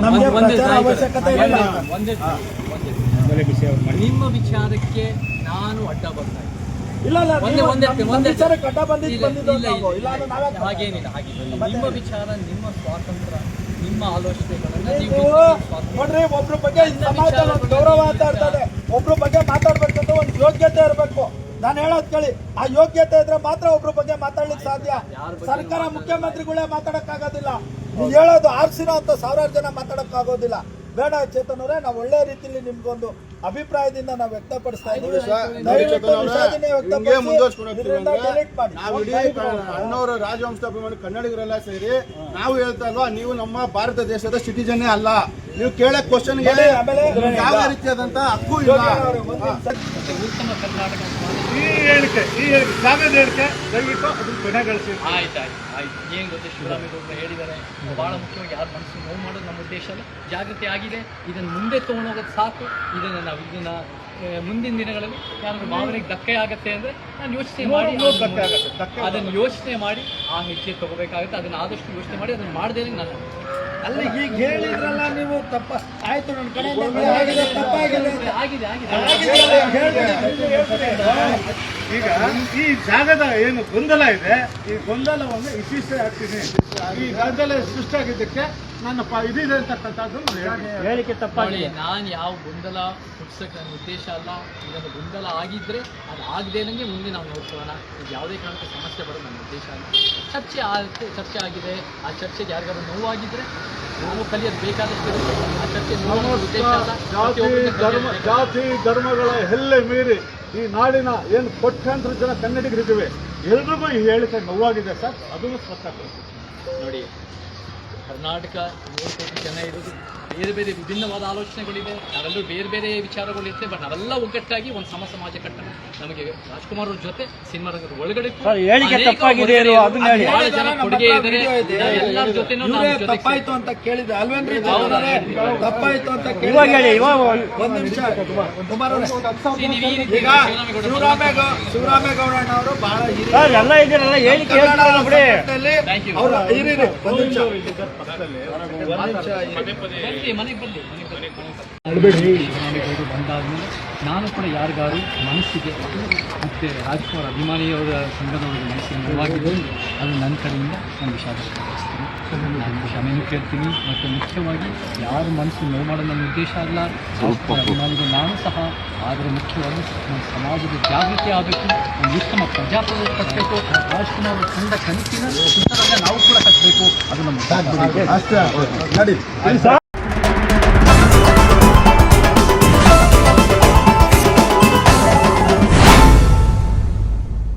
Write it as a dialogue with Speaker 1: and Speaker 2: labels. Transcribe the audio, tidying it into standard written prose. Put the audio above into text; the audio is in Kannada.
Speaker 1: ನಮಗೆ ಪ್ರಚಾರ ಅವಶ್ಯಕತೆ ಇಲ್ಲ.
Speaker 2: ನಿಮ್ಮ ವಿಚಾರಕ್ಕೆ ನಾನು ಅಡ್ಡ ಬರ್ತಾ
Speaker 1: ಇಲ್ಲ ವಿಚಾರಕ್ಕೆ ಅಡ್ಡ ಬಂದಿದ್ದು
Speaker 2: ಹಾಗೇನಿಲ್ಲ. ನಿಮ್ಮ ವಿಚಾರ, ನಿಮ್ಮ ಸ್ವಾತಂತ್ರ್ಯ, ನಿಮ್ಮ ಆಲೋಚನೆಗಳನ್ನ
Speaker 1: ನೋಡ್ರಿ, ಒಬ್ರ ಬಗ್ಗೆ ಸಮಾಜದಲ್ಲಿ ಒಂದು ಗೌರವ ಅಂತ ಇರ್ತದೆ. ಒಬ್ರ ಬಗ್ಗೆ ಮಾತಾಡ್ಬೇಕಂದ್ರೆ ಒಂದು ಯೋಗ್ಯತೆ ಇರಬೇಕು. ನಾನು ಹೇಳೋದ್ ಕೇಳಿ, ಆ ಯೋಗ್ಯತೆ ಇದ್ರೆ ಮಾತ್ರ ಒಬ್ರ ಬಗ್ಗೆ ಮಾತಾಡ್ಲಿಕ್ಕೆ ಸಾಧ್ಯ. ಸರ್ಕಾರ ಮುಖ್ಯಮಂತ್ರಿಗಳೇ ಮಾತಾಡಕ್ಕಾಗೋದಿಲ್ಲ. ನೀವು ಹೇಳೋದು ಆರ್ಸಿನೋ ಅಂತ ಸಾವಿರಾರು ಜನ ಮಾತಾಡಕ್ಕಾಗೋದಿಲ್ಲ. ಬೇಡ ಚೇತನ್ ಅವರೇ, ನಾವು ಒಳ್ಳೆ ರೀತಿಯಲ್ಲಿ ನಿಮ್ಗೊಂದು ಅಭಿಪ್ರಾಯದಿಂದ ನಾವು ವ್ಯಕ್ತಪಡಿಸ್ತಾ ಇದ್ದೀವಿ.
Speaker 3: ಅಣ್ಣವರು ರಾಜವಂಶದ ಅಭಿಮಾನಿ ಕನ್ನಡಿಗರೆಲ್ಲ ಸೇರಿ ನಾವು ಹೇಳ್ತಾ ಇಲ್ವಾ, ನೀವು ನಮ್ಮ ಭಾರತ ದೇಶದ ಸಿಟಿಜನ್ನೇ ಅಲ್ಲ. ನೀವು ಕೇಳೋ ಕ್ವಶನ್ಗೆ ಯಾವ ರೀತಿಯಾದಂತ ಹಕ್ಕು ಇಲ್ಲ.
Speaker 2: ಉತ್ತಮ ಕರ್ನಾಟಕ
Speaker 1: ಜಾಗದ ಹೇಳಿಕೆ ದಯವಿಟ್ಟು ಅದನ್ನು ಕೊನೆಗೊಳಿಸಿ.
Speaker 2: ಆಯ್ತು. ಏನು ಗೊತ್ತೆ, ಶಿವರಾಮೇಗೌಡರು ಹೇಳಿದ್ದಾರೆ, ಬಹಳ ಮುಖ್ಯವಾಗಿ ಯಾರು ಮನಸ್ಸು ನೋವು ಮಾಡೋದು ನಮ್ಮ ಉದ್ದೇಶ ಅಲ್ಲ. ಜಾಗೃತಿ ಆಗಿದೆ, ಇದನ್ನು ಮುಂದೆ ತೊಗೊಂಡೋಗೋದು ಸಾಕು. ಇದನ್ನ ಮುಂದಿನ ದಿನಗಳಲ್ಲಿ ಯಾರು ಭಾವನೆಗೆ ಧಕ್ಕೆ ಆಗುತ್ತೆ ಅಂದರೆ ನಾನು ಯೋಚನೆ ಮಾಡಿ ಅದನ್ನು ಯೋಚನೆ ಮಾಡಿ ಆ ಹೆಜ್ಜೆ ತಗೋಬೇಕಾಗುತ್ತೆ. ಅದನ್ನು ಆದಷ್ಟು ಯೋಚನೆ ಮಾಡಿ ಅದನ್ನು ಮಾಡದೇ ನಾನು
Speaker 1: ಅಲ್ಲಿ ಈಗ ಹೇಳಿದ್ರಲ್ಲ ನೀವು ತಪ್ಪ ಆಯ್ತು. ನನ್ನ ಕಡೆ ಈಗ ಈ ಜಾಗದ ಏನು ಗೊಂದಲ ಇದೆ, ಈ ಗೊಂದಲವನ್ನು ಇತ್ತೀಚೆ ಆಗ್ತೀನಿ. ಈ ಗೊಂದಲ ಸೃಷ್ಟಿಯಾಗಿದ್ದಕ್ಕೆ ನನ್ನ ಇದಿದೆ ಅಂತಕ್ಕಂಥದ್ದು ಹೇಳಿಕೆ ತಪ್ಪಾಗಿ.
Speaker 2: ನಾನು ಯಾವ ಗೊಂದಲ ಹುಟ್ಟಿಸೋಕೆ ನನ್ನ ಉದ್ದೇಶ ಅಲ್ಲ. ಇದನ್ನು ಗೊಂದಲ ಆಗಿದ್ದರೆ ಅದು ಆಗದೇನಂಗೆ ಮುಂದೆ ನಾವು ನೋಡ್ಕೊಳ್ಳೋಣ. ಇದು ಯಾವುದೇ ಕಾರಣಕ್ಕೆ ಸಮಸ್ಯೆ ಬರೋದು ನನ್ನ ಉದ್ದೇಶ ಅಲ್ಲ. ಚರ್ಚೆ ಆಗಿದೆ. ಆ ಚರ್ಚೆಗೆ ಯಾರಿಗಾದ್ರೂ ನೋವಾಗಿದ್ದರೆ ನಾವು ಕಲಿಯೋದು ಬೇಕಾದಷ್ಟು ಇರುತ್ತೆ. ಆ ಚರ್ಚೆ ನೋಡೋ ಉದ್ದೇಶ ಅಲ್ಲ.
Speaker 1: ಜಾತಿ ಧರ್ಮಗಳ ಎಲ್ಲೆ ಮೀರಿ ಈ ನಾಡಿನ ಏನು ಕೋಟ್ಯಾಂತರ ಜನ ಕನ್ನಡಿಗರಿದ್ದೇವೆ, ಎಲ್ರಿಗೂ ಈ ಹೇಳಿಕೆ ನೋವಾಗಿದೆ ಸರ್. ಅದನ್ನು ಸ್ಪಷ್ಟಪಡಿಸಿ.
Speaker 2: ನೋಡಿ, ಕರ್ನಾಟಕ 7 ಕೋಟಿ ಜನ ಇರೋದು, ಬೇರೆ ಬೇರೆ ವಿಭಿನ್ನವಾದ ಆಲೋಚನೆಗಳಿದೆ, ನಾವೆಲ್ಲರೂ ಬೇರೆ ಬೇರೆ ವಿಚಾರಗಳಿರುತ್ತೆ. ಬಟ್ ನಾವೆಲ್ಲ ಒಗ್ಗಟ್ಟಾಗಿ ಒಂದು ಸಮಾಜ ಕಟ್ಟೋಣ. ನಮಗೆ ರಾಜ್ಕುಮಾರ್ ಅವ್ರ ಜೊತೆ ಸಿನಿಮಾ ರಂಗದ ಒಳಗಡೆ ಬಹಳ ಜನ ಕೊಡುಗೆ ಇದ್ದಾರೆ. ಎಲ್ಲರ ಜೊತೆನೂ
Speaker 1: ತಪ್ಪಾಯ್ತು ಅಂತ ಕೇಳಿದೆ ಅಲ್ವೇನ್ರಿ? ತಪ್ಪಾಯ್ತು ಅಂತ ಶಿವರಾಮೇಗೌಡನವರು ಬಹಳ
Speaker 2: ಶಿವರಾಮೇಗೌಡರು ಬಂದಾದ್ಮೇಲೆ ನಾನು ಕೂಡ ಯಾರಿಗಾರು ಮನಸ್ಸಿಗೆ ಮತ್ತು ರಾಜ್ಕುಮಾರ್ ಅಭಿಮಾನಿಯವರ ಸಂಘದವರಿಗೆ ಮನಸ್ಸಿಗೆ ನೋವಾಗಿದ್ದು ಅದು ನನ್ನ ಕಡೆಯಿಂದ ನಾನು ವಿಷಾದ ವ್ಯಕ್ತಪಡಿಸ್ತೀನಿ. ನಾನು ಕ್ಷಮೆನೂ ಕೇಳ್ತೀನಿ. ಮತ್ತು ಮುಖ್ಯವಾಗಿ ಯಾರು ಮನಸ್ಸು ನೋವು ಮಾಡೋದು ನನ್ನ ಉದ್ದೇಶ ಅಲ್ಲ. ರಾಜ್ಕುಮಾರ್ ಅಭಿಮಾನಿಗಳು ನಾನು ಸಹ. ಆದರೆ ಮುಖ್ಯವಾಗಿ ನಮ್ಮ ಸಮಾಜದ ಜಾಗೃತಿ ಆಗಬೇಕು, ಒಂದು ಉತ್ತಮ ಪ್ರಜಾಪ್ರಭುತ್ವ ಕಟ್ಟಬೇಕು. ರಾಜ್ಕುಮಾರ್ ಕಂಡ ಕನಸಿನ ಚಿತ್ರರಂಗ ನಾವು ಕೂಡ ಕಟ್ಟಬೇಕು. ಅದು ನಮ್ಮ